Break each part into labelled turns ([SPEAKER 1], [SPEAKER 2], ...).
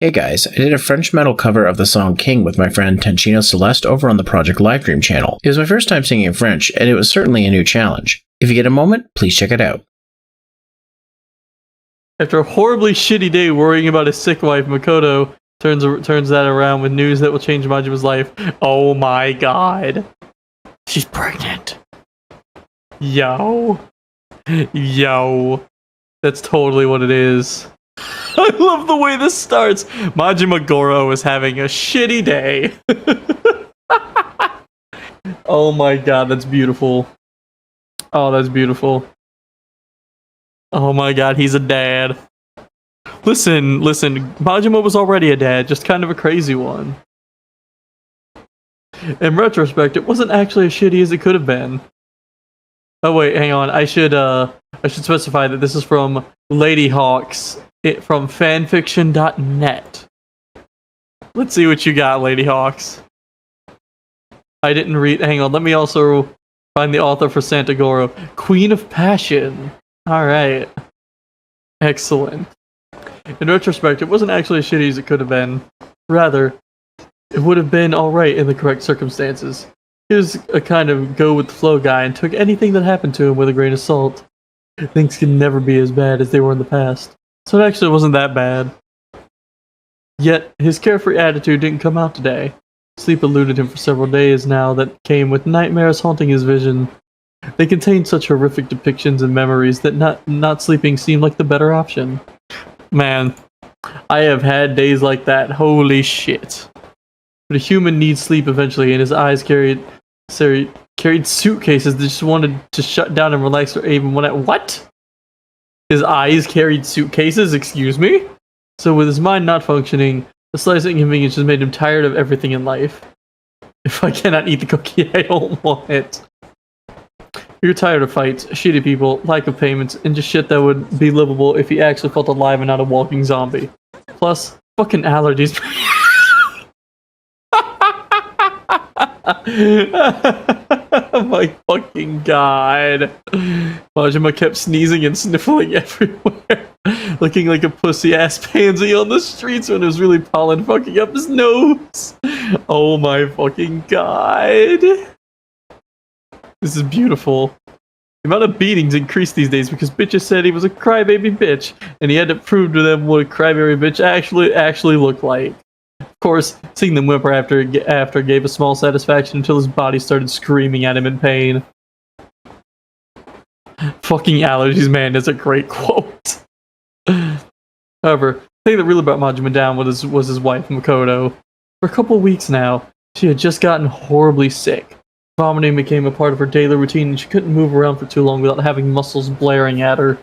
[SPEAKER 1] Hey guys, I did a French metal cover of the song King with my friend Tenchino Celeste over on the Project Livestream channel. It was my first time singing in French, and it was certainly a new challenge. If you get a moment, please check it out.
[SPEAKER 2] After a horribly shitty day worrying about his sick wife, Makoto turns that around with news that will change Majima's life. Oh my god. She's pregnant. Yo. That's totally what it is. I love the way this starts. Majima Goro is having a shitty day. Oh my god, that's beautiful. Oh, that's beautiful. Oh my god, he's a dad. Listen, Majima was already a dad, just kind of a crazy one. In retrospect, it wasn't actually as shitty as it could have been. Oh wait, hang on. I should specify that this is from Lady Hawks. From fanfiction.net. Let's see what you got, Lady Hawks. I didn't read. Hang on, let me also find the author for Santa Goro. Queen of Passion. Alright. Excellent. In retrospect, it wasn't actually as shitty as it could have been. Rather, it would have been alright in the correct circumstances. He was a kind of go-with-the-flow guy and took anything that happened to him with a grain of salt. Things can never be as bad as they were in the past. So it actually wasn't that bad. Yet, his carefree attitude didn't come out today. Sleep eluded him for several days now that came with nightmares haunting his vision. They contained such horrific depictions and memories that not sleeping seemed like the better option. Man, I have had days like that. Holy shit. But a human needs sleep eventually, and his eyes carried suitcases that just wanted to shut down and relax or even when what? His eyes carried suitcases, excuse me? So with his mind not functioning, the slight inconvenience just made him tired of everything in life. If I cannot eat the cookie, I don't want it. You're tired of fights, shitty people, lack of payments, and just shit that would be livable if he actually felt alive and not a walking zombie. Plus, fucking allergies. Oh my fucking god. Majima kept sneezing and sniffling everywhere, looking like a pussy-ass pansy on the streets when it was really pollen fucking up his nose. Oh my fucking god. This is beautiful. The amount of beatings increased these days because bitches said he was a crybaby bitch, and he had to prove to them what a crybaby bitch actually looked like. Of course, seeing them whimper after gave a small satisfaction until his body started screaming at him in pain. Fucking allergies, man, is a great quote. However, the thing that really brought Majima down was his wife, Makoto. For a couple of weeks now, she had just gotten horribly sick. Vomiting became a part of her daily routine, and she couldn't move around for too long without having muscles blaring at her.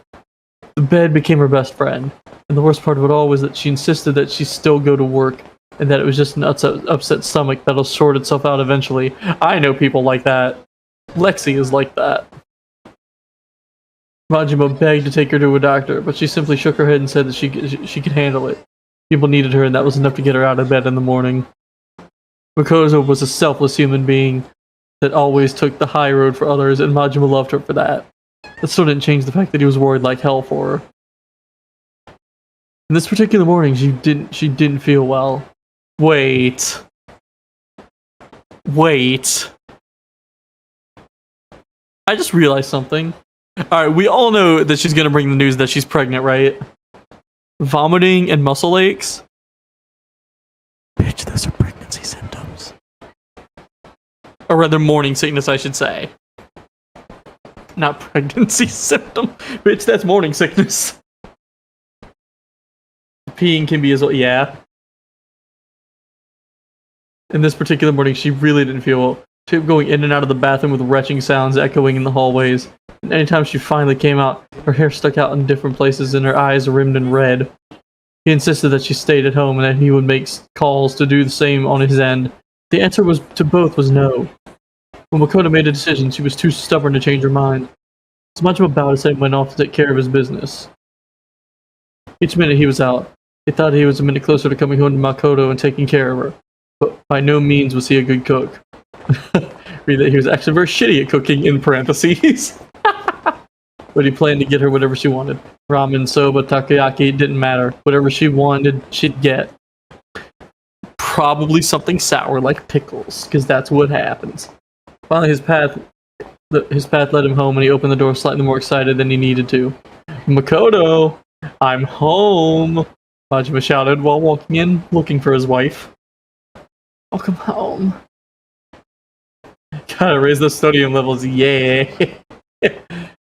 [SPEAKER 2] The bed became her best friend, and the worst part of it all was that she insisted that she still go to work, and that it was just an upset stomach that'll sort itself out eventually. I know people like that. Lexi is like that. Majima begged to take her to a doctor, but she simply shook her head and said that she could handle it. People needed her, and that was enough to get her out of bed in the morning. Makoto was a selfless human being that always took the high road for others, and Majima loved her for that. That still didn't change the fact that he was worried like hell for her. In this particular morning, she didn't feel well. Wait. I just realized something. Alright, we all know that she's gonna bring the news that she's pregnant, right? Vomiting and muscle aches? Bitch, those are pregnancy symptoms. Or rather, morning sickness, I should say. Not pregnancy symptom. Bitch, that's morning sickness. Peeing can be as well, yeah. In this particular morning, she really didn't feel well. She kept going in and out of the bathroom with retching sounds echoing in the hallways. And anytime she finally came out, her hair stuck out in different places and her eyes rimmed in red. He insisted that she stayed at home and that he would make calls to do the same on his end. The answer to both was no. When Makoto made a decision, she was too stubborn to change her mind. As much about his head went off to take care of his business. Each minute he was out, he thought he was a minute closer to coming home to Makoto and taking care of her. But by no means was he a good cook. Read that he was actually very shitty at cooking, in parentheses. But he planned to get her whatever she wanted. Ramen, soba, takoyaki, it didn't matter. Whatever she wanted, she'd get. probably something sour like pickles, because that's what happens. Finally, his path led him home, and he opened the door slightly more excited than he needed to. Makoto, I'm home, Majima shouted while walking in, looking for his wife. Welcome home. Gotta raise the sodium levels, yeah.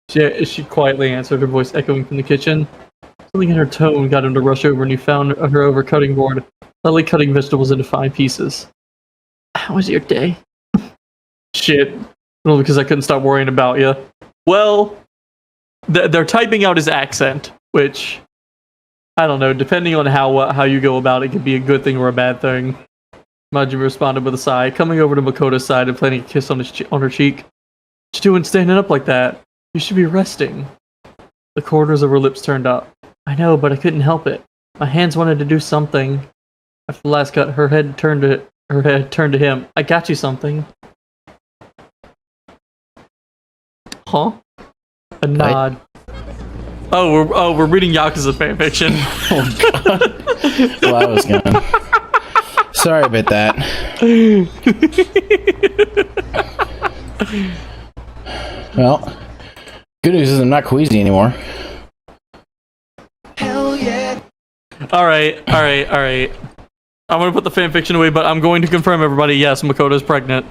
[SPEAKER 2] She quietly answered, her voice echoing from the kitchen. Something in her tone got him to rush over, and he found her over a cutting board, lightly cutting vegetables into fine pieces. How was your day? Shit. Well, because I couldn't stop worrying about you. Well, they're typing out his accent, which, I don't know, depending on how you go about it, could be a good thing or a bad thing. Majima responded with a sigh, coming over to Makoto's side and planting a kiss on her cheek. What you doing standing up like that? You should be resting. The corners of her lips turned up. I know, but I couldn't help it. My hands wanted to do something. After the last cut, her head turned to him. I got you something. Huh? A nod. Oh, we're reading Yakuza fanfiction.
[SPEAKER 1] Oh god. Well, I was gone. Sorry about that. Well, good news is I'm not queasy anymore.
[SPEAKER 2] Hell yeah. Alright. I'm gonna put the fanfiction away, but I'm going to confirm, everybody, yes, Makoto's pregnant.